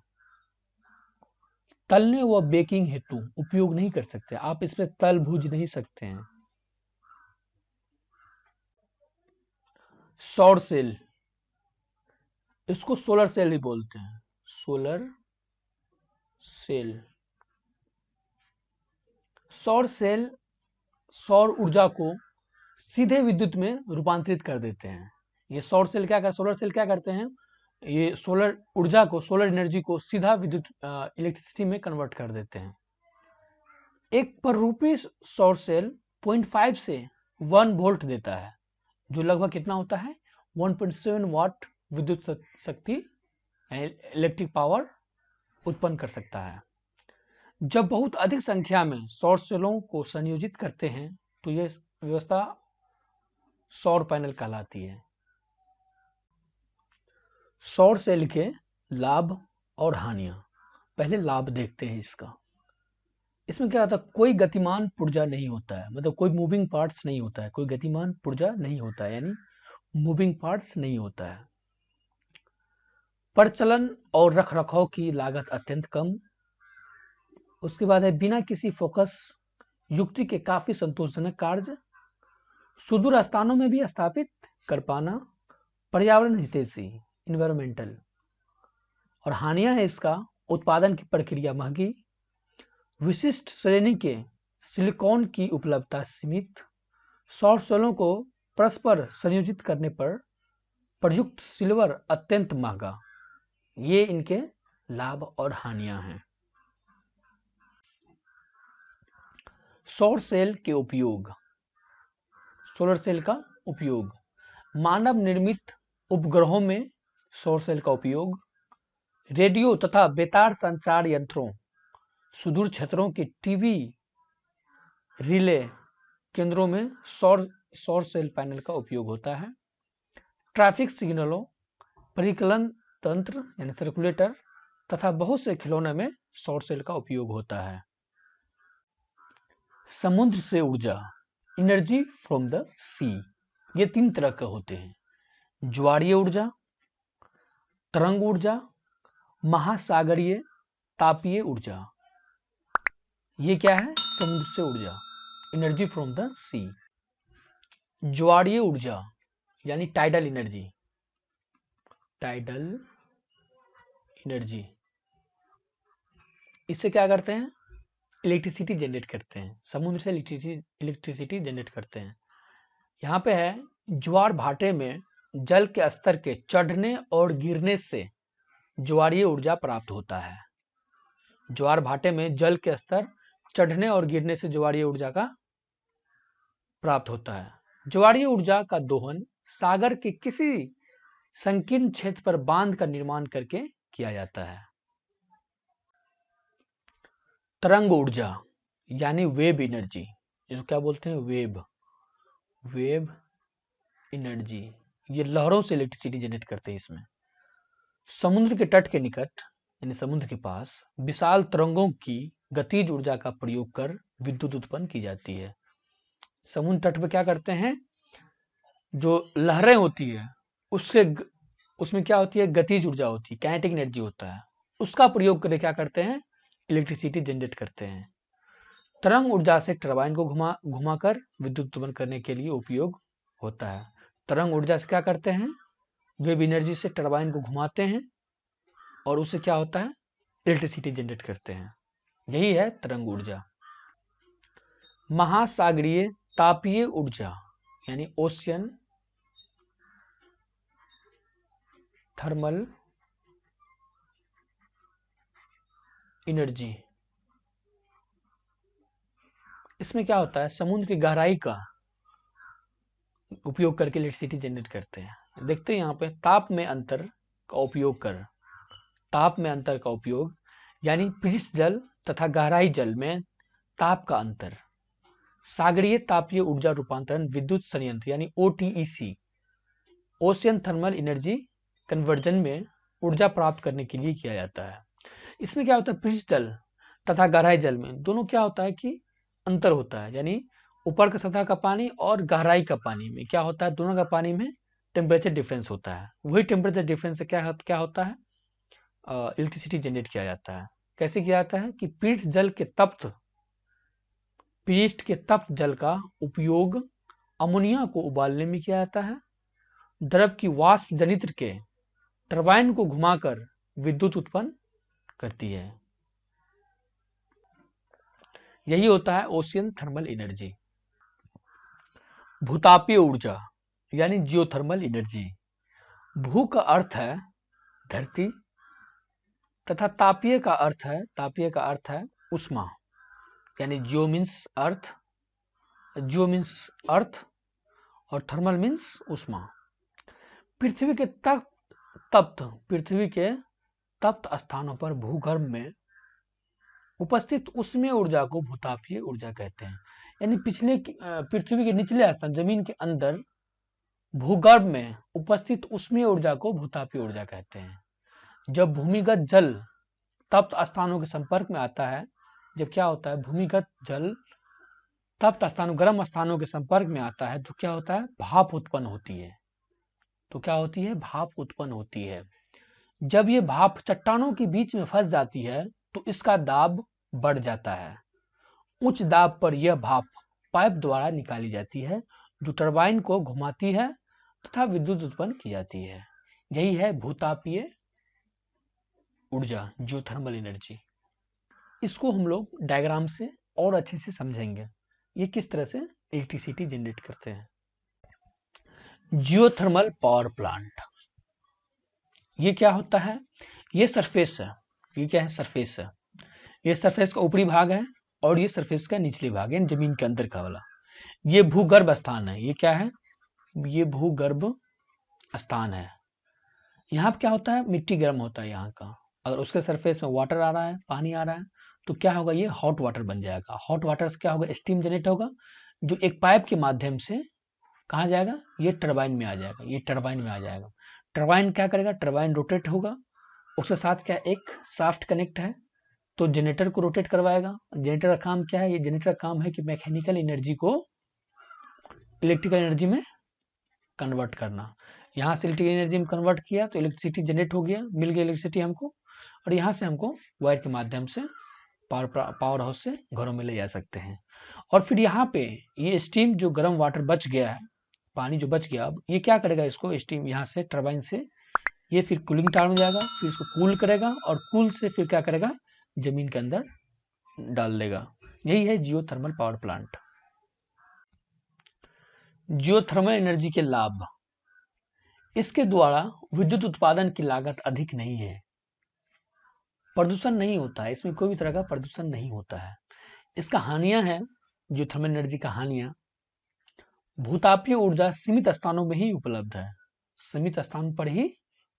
तलने व बेकिंग हेतु उपयोग नहीं कर सकते, आप इसमें तल भूज नहीं सकते हैं। सौर सेल, इसको सोलर सेल ही बोलते हैं, सोलर सेल। सौर सेल सौर ऊर्जा को सीधे विद्युत में रूपांतरित कर देते हैं। ये सौर सेल सोलर सेल क्या करते हैं, ये सोलर ऊर्जा को, सोलर एनर्जी को सीधा विद्युत इलेक्ट्रिसिटी में कन्वर्ट कर देते हैं। एक पररूपी सौर सेल 0.5 से 1 वोल्ट देता है, जो लगभग कितना होता है 1.7 वाट विद्युत शक्ति इलेक्ट्रिक पावर उत्पन्न कर सकता है। जब बहुत अधिक संख्या में सौर सेलों को संयोजित करते हैं तो यह व्यवस्था सौर पैनल कहलाती है। सौर सेल के लाभ और हानियां, पहले लाभ देखते हैं इसका। इसमें क्या होता है, कोई गतिमान पुर्जा नहीं होता है, मतलब कोई मूविंग पार्ट्स नहीं होता है, कोई गतिमान पुर्जा नहीं होता है, यानी मूविंग पार्ट्स नहीं होता है। प्रचलन और रखरखाव की लागत अत्यंत कम। उसके बाद है बिना किसी फोकस युक्ति के काफी संतोषजनक कार्य, सुदूर स्थानों में भी स्थापित कर पाना, पर्यावरण हितैषी इन्वायरमेंटल। और हानियां है इसका, उत्पादन की प्रक्रिया महंगी, विशिष्ट श्रेणी के सिलिकॉन की उपलब्धता सीमित, सौर सेलों को परस्पर संयोजित करने पर प्रयुक्त सिल्वर अत्यंत महंगा। ये इनके लाभ और हानियां हैं। सौर सेल के उपयोग, सोलर सेल का उपयोग, मानव निर्मित उपग्रहों में सौर सेल का उपयोग, रेडियो तथा बेतार संचार यंत्रों, सुदूर क्षेत्रों के टीवी रिले केंद्रों में सौर सेल पैनल का उपयोग होता है। ट्रैफिक सिग्नलों, परिकलन तंत्र यानी सर्कुलेटर तथा बहुत से खिलौनों में सौर सेल का उपयोग होता है। समुद्र से ऊर्जा, एनर्जी फ्रॉम द सी, ये 3 तरह के होते हैं, ज्वारीय ऊर्जा, तरंग ऊर्जा, महासागरीय तापीय ऊर्जा। ये क्या है, समुद्र से ऊर्जा, एनर्जी फ्रॉम द सी। ज्वारीय ऊर्जा यानी टाइडल एनर्जी, टाइडल एनर्जी, इससे क्या करते हैं, इलेक्ट्रिसिटी जनरेट करते हैं, समुद्र से इलेक्ट्रिसिटी जनरेट करते हैं। यहाँ पे है ज्वार भाटे में जल के स्तर के चढ़ने और गिरने से ज्वारीय ऊर्जा प्राप्त होता है। ज्वार भाटे में जल के स्तर चढ़ने और गिरने से ज्वारीय ऊर्जा का प्राप्त होता है। ज्वारीय ऊर्जा का दोहन सागर के किसी संकीर्ण क्षेत्र पर बांध का निर्माण करके किया जाता है। तरंग ऊर्जा यानी वेव एनर्जी, जिसको क्या बोलते हैं, वेव एनर्जी, ये लहरों से इलेक्ट्रिसिटी जनरेट करते हैं। इसमें समुद्र के तट के निकट यानी समुद्र के पास विशाल तरंगों की गतिज ऊर्जा का प्रयोग कर विद्युत उत्पन्न की जाती है। समुद्र तट पे क्या करते हैं, जो लहरें होती है उसमें क्या होती है, गतिज ऊर्जा होती है, काइनेटिक एनर्जी होता है, उसका प्रयोग करके क्या करते हैं, इलेक्ट्रिसिटी जनरेट करते हैं। तरंग ऊर्जा से टरबाइन को घुमाकर विद्युत उत्पन्न करने के लिए उपयोग होता है। तरंग ऊर्जा से क्या करते हैं, वेव एनर्जी से टरबाइन को घुमाते हैं और उससे क्या होता है, इलेक्ट्रिसिटी जनरेट करते हैं। यही है तरंग ऊर्जा। महासागरीय तापीय ऊर्जा यानी ओशियन थर्मल एनर्जी, इसमें क्या होता है, समुद्र की गहराई का उपयोग करके इलेक्ट्रिसिटी जनरेट करते हैं। देखते हैं यहाँ पे ताप में अंतर का उपयोग यानी पृष्ठ जल तथा गहराई जल में ताप का अंतर, सागरीय तापीय ऊर्जा रूपांतरण विद्युत संयंत्र यानी OTEC, ocean thermal energy conversion में ऊर्जा प्राप्त करने के लिए किया जाता है। इसमें क्या होता है, पृष्ठ जल तथा गहराई जल में दोनों क्या होता है कि अंतर होता है, यानी ऊपर का सतह का पानी और गहराई का पानी में क्या होता है, दोनों का पानी में टेम्परेचर डिफरेंस होता है। वही टेम्परेचर डिफरेंस से क्या होता है, इलेक्ट्रिसिटी जनरेट किया जाता है। कैसे किया जाता है कि पृष्ठ के तप्त जल का उपयोग अमोनिया को उबालने में किया जाता है। द्रव की वाष्प जनित्र के टरबाइन को घुमाकर विद्युत उत्पन्न करती है। यही होता है ओशियन थर्मल एनर्जी। भूतापीय ऊर्जा यानी जियोथर्मल एनर्जी। भू का अर्थ है धरती तथा तापीय का अर्थ है उष्मा, यानी जियो मीन्स अर्थ और थर्मल मीन्स उष्मा। पृथ्वी के तप्त स्थानों पर भूगर्भ में उपस्थित उष्मीय ऊर्जा को भूतापीय ऊर्जा कहते हैं। यानी पृथ्वी के निचले स्थान जमीन के अंदर भूगर्भ में उपस्थित उष्मीय ऊर्जा को भूतापीय ऊर्जा कहते हैं। जब भूमिगत जल तप्त स्थानों के संपर्क में आता है, जब क्या होता है, भूमिगत जल तप्त स्थानों गर्म स्थानों के संपर्क में आता है तो क्या होता है, भाप उत्पन्न होती है। जब ये भाप चट्टानों के बीच में फंस जाती है तो इसका दाब बढ़ जाता है। उच्च दाब पर यह भाप पाइप द्वारा निकाली जाती है जो टरबाइन को घुमाती है तथा विद्युत उत्पन्न की जाती है। यही है भूतापीय ऊर्जा, जियोथर्मल एनर्जी। इसको हम लोग डायग्राम से और अच्छे से समझेंगे, ये किस तरह से इलेक्ट्रिसिटी जनरेट करते हैं। जियोथर्मल पावर प्लांट, ये क्या होता है, ये सरफेस है, ये क्या है, सरफेस है। ये सरफेस का ऊपरी भाग है और ये सरफेस का निचली भाग है, जमीन के अंदर का वाला। ये भूगर्भ स्थान है, ये क्या है, ये भूगर्भ स्थान है। यहाँ पे क्या होता है, मिट्टी गर्म होता है यहाँ का। अगर उसके सरफेस में वाटर आ रहा है, पानी आ रहा है, तो क्या होगा, ये हॉट वाटर बन जाएगा। हॉट वाटर से क्या होगा, स्टीम जनरेट होगा जो एक पाइप के माध्यम से कहाँ जाएगा, ये टरबाइन में आ जाएगा। टरबाइन क्या करेगा, टरबाइन रोटेट होगा, उसके साथ क्या एक शाफ्ट कनेक्ट है तो जनरेटर को रोटेट करवाएगा। जनरेटर का काम क्या है, ये जनरेटर का काम है कि मैकेनिकल एनर्जी को इलेक्ट्रिकल एनर्जी में कन्वर्ट करना। यहाँ से इलेक्ट्रिकल एनर्जी में कन्वर्ट किया तो इलेक्ट्रिसिटी जनरेट हो गया, मिल गई इलेक्ट्रिसिटी हमको, और यहाँ से हमको वायर के माध्यम से पावर हाउस से घरों में ले जा सकते हैं। और फिर यहाँ पे ये स्टीम जो गर्म वाटर बच गया है, पानी जो बच गया, अब ये क्या करेगा, इसको स्टीम यहाँ से टरबाइन से ये फिर कूलिंग टावर में जाएगा, फिर इसको कूल करेगा और कूल से फिर क्या करेगा, जमीन के अंदर डाल देगा। यही है geothermal power plant. Geothermal energy के लाभ, इसके द्वारा विद्युत उत्पादन की लागत अधिक नहीं है, प्रदूषण नहीं होता है, इसमें कोई भी तरह का प्रदूषण नहीं होता है। इसका हानियां है, जियोथर्मल एनर्जी का हानियां, भूतापीय ऊर्जा सीमित स्थानों में ही उपलब्ध है, सीमित स्थान पर ही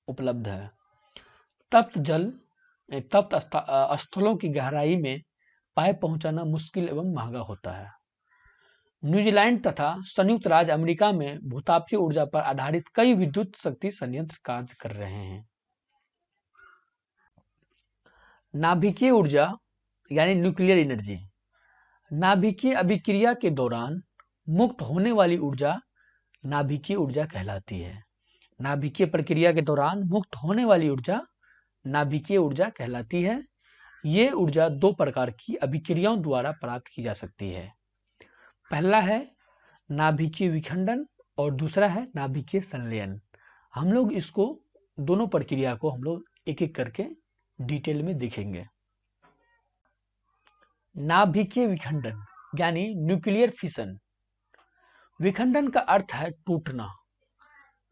उपलब्ध है। तप्त स्थलों की गहराई में पाइप पहुंचाना मुश्किल एवं महंगा होता है। न्यूजीलैंड तथा संयुक्त राज्य अमेरिका में भूतापीय ऊर्जा पर आधारित कई विद्युत शक्ति संयंत्र कार्य कर रहे हैं। नाभिकीय ऊर्जा यानी न्यूक्लियर एनर्जी, नाभिकीय अभिक्रिया के दौरान मुक्त होने वाली ऊर्जा नाभिकीय ऊर्जा कहलाती है। नाभिकीय प्रक्रिया के दौरान मुक्त होने वाली ऊर्जा नाभिकीय ऊर्जा कहलाती है। ये ऊर्जा दो प्रकार की अभिक्रियाओं द्वारा प्राप्त की जा सकती है। पहला है नाभिकीय विखंडन और दूसरा है नाभिकीय संलयन। हम लोग इसको दोनों प्रक्रिया को हम लोग एक एक करके डिटेल में देखेंगे। नाभिकीय विखंडन यानी न्यूक्लियर फिशन। विखंडन का अर्थ है टूटना।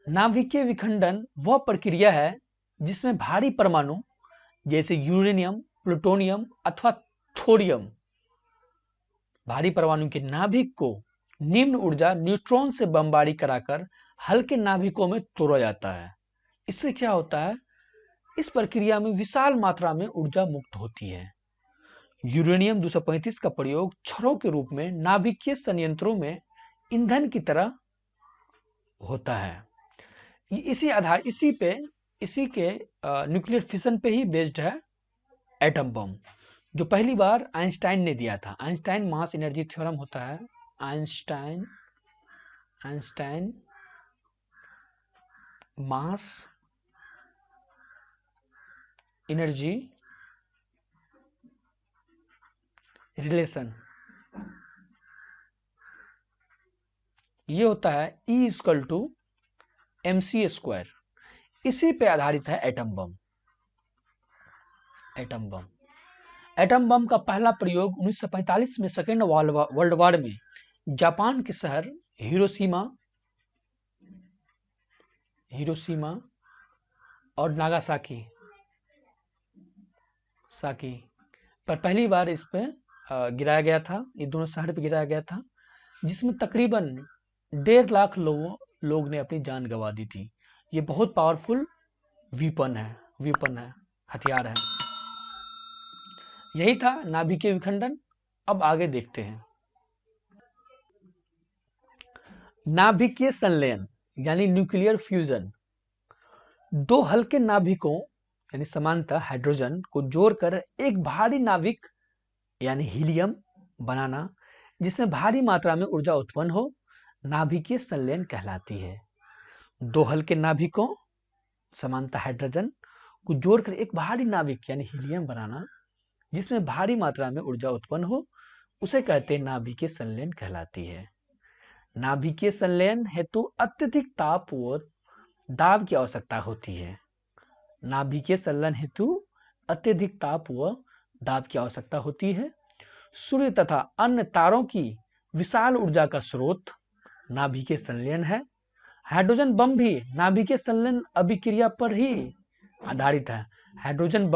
नाभिकीय विखंडन वह प्रक्रिया है जिसमें भारी परमाणु जैसे यूरेनियम, प्लूटोनियम अथवा थोरियम, भारी परमाणु के नाभिक को निम्न ऊर्जा न्यूट्रॉन से बमबारी कराकर हल्के नाभिकों में तोड़ा जाता है। इससे क्या होता है, इस प्रक्रिया में विशाल मात्रा में ऊर्जा मुक्त होती है। यूरेनियम 235 का प्रयोग छर्रों के रूप में नाभिकीय संयंत्रों में ईंधन की तरह होता है। इसी पे इसी के न्यूक्लियर फिशन पे ही बेस्ड है एटम बम, जो पहली बार आइंस्टाइन ने दिया था। आइंस्टाइन मास एनर्जी थ्योरम होता है, आइंस्टाइन मास एनर्जी रिलेशन, ये होता है E=mc²। इसी पे आधारित है एटम बम। एटम बम का पहला प्रयोग 1945 में सेकेंड वर्ल्ड वॉर में जापान के शहर हिरोशिमा और नागासाकी पर पहली बार इस पे गिराया गया था। ये दोनों शहर पे गिराया गया था, जिसमें तकरीबन 1.5 लाख लोग ने अपनी जान गंवा दी थी। ये बहुत पावरफुल वीपन है, हथियार है। यही था नाभिकीय विखंडन। अब आगे देखते हैं। नाभिकीय संलयन यानी न्यूक्लियर फ्यूजन। दो हल्के नाभिकों यानी समानतः हाइड्रोजन को जोड़कर एक भारी नाभिक यानी हीलियम बनाना, जिसमें भारी मात्रा में ऊर्जा उत्पन्न हो, नाभिकीय संलयन कहलाती है। दो हल्के नाभिकों समानतः हाइड्रोजन को जोड़कर एक भारी नाभिक यानी हीलियम बनाना, जिसमें भारी मात्रा में ऊर्जा उत्पन्न हो, उसे कहते हैं नाभिकीय संलयन कहलाती है। नाभिकीय संलयन हेतु अत्यधिक ताप व दाब की आवश्यकता होती है। नाभिकीय संलयन हेतु अत्यधिक ताप व दाब की आवश्यकता होती है। सूर्य तथा अन्य तारों की विशाल ऊर्जा का स्रोत नाभिकीय संलयन है। हाइड्रोजन बम भी नाभिकीय संलयन अभिक्रिया पर ही आधारित है। हाइड्रोजन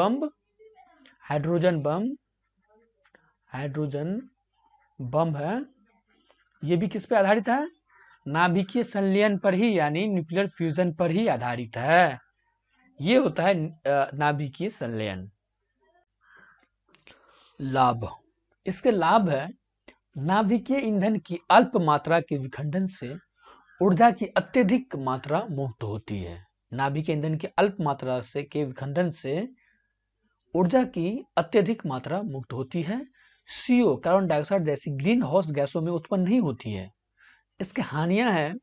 बम है, ये भी किस पे आधारित है? नाभिकीय संलयन पर ही, यानी न्यूक्लियर फ्यूजन पर ही आधारित है। ये होता है नाभिकीय संलयन। लाभ, इसके लाभ है नाभिकीय ईंधन की अल्प मात्रा के विखंडन से ऊर्जा की अत्यधिक मात्रा मुक्त होती है। नाभिकीय ईंधन की अल्प मात्रा से के विखंडन से ऊर्जा की अत्यधिक मात्रा मुक्त होती है। CO कार्बन डाइऑक्साइड जैसी ग्रीन हाउस गैसों में उत्पन्न नहीं होती है। इसके हानियां हैं,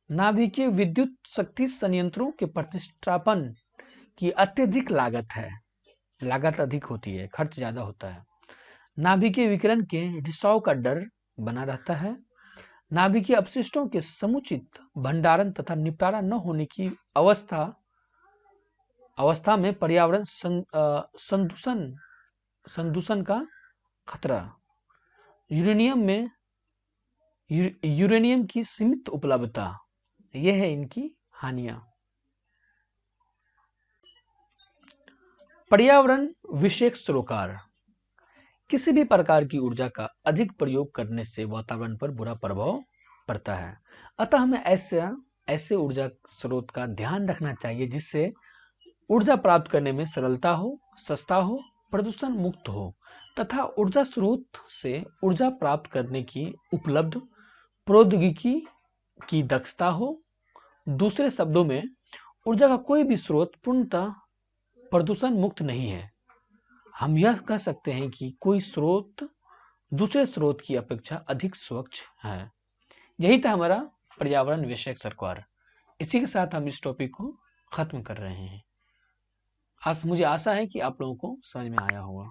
नाभिकीय विद्युत शक्ति संयंत्रों के प्रतिष्ठापन की अत्यधिक लागत है, लागत अधिक होती है, खर्च ज्यादा होता है। नाभिकीय विकिरण के रिसाव का डर बना रहता है। नाभिकीय अपशिष्टों के समुचित भंडारण तथा निपटारा न होने की अवस्था में पर्यावरण संदूषण का खतरा। यूरेनियम की सीमित उपलब्धता, यह है इनकी हानियां। पर्यावरण विषयक सरोकार, किसी भी प्रकार की ऊर्जा का अधिक प्रयोग करने से वातावरण पर बुरा प्रभाव पड़ता है। अतः हमें ऐसे ऊर्जा स्रोत का ध्यान रखना चाहिए जिससे ऊर्जा प्राप्त करने में सरलता हो, सस्ता हो, प्रदूषण मुक्त हो तथा ऊर्जा स्रोत से ऊर्जा प्राप्त करने की उपलब्ध प्रौद्योगिकी की दक्षता हो। दूसरे शब्दों में, ऊर्जा का कोई भी स्रोत पूर्णतः प्रदूषण मुक्त नहीं है। हम यह कह सकते हैं कि कोई स्रोत दूसरे स्रोत की अपेक्षा अधिक स्वच्छ है। यही था हमारा पर्यावरण विषयक सरोकार। इसी के साथ हम इस टॉपिक को खत्म कर रहे हैं। मुझे आशा है कि आप लोगों को समझ में आया होगा।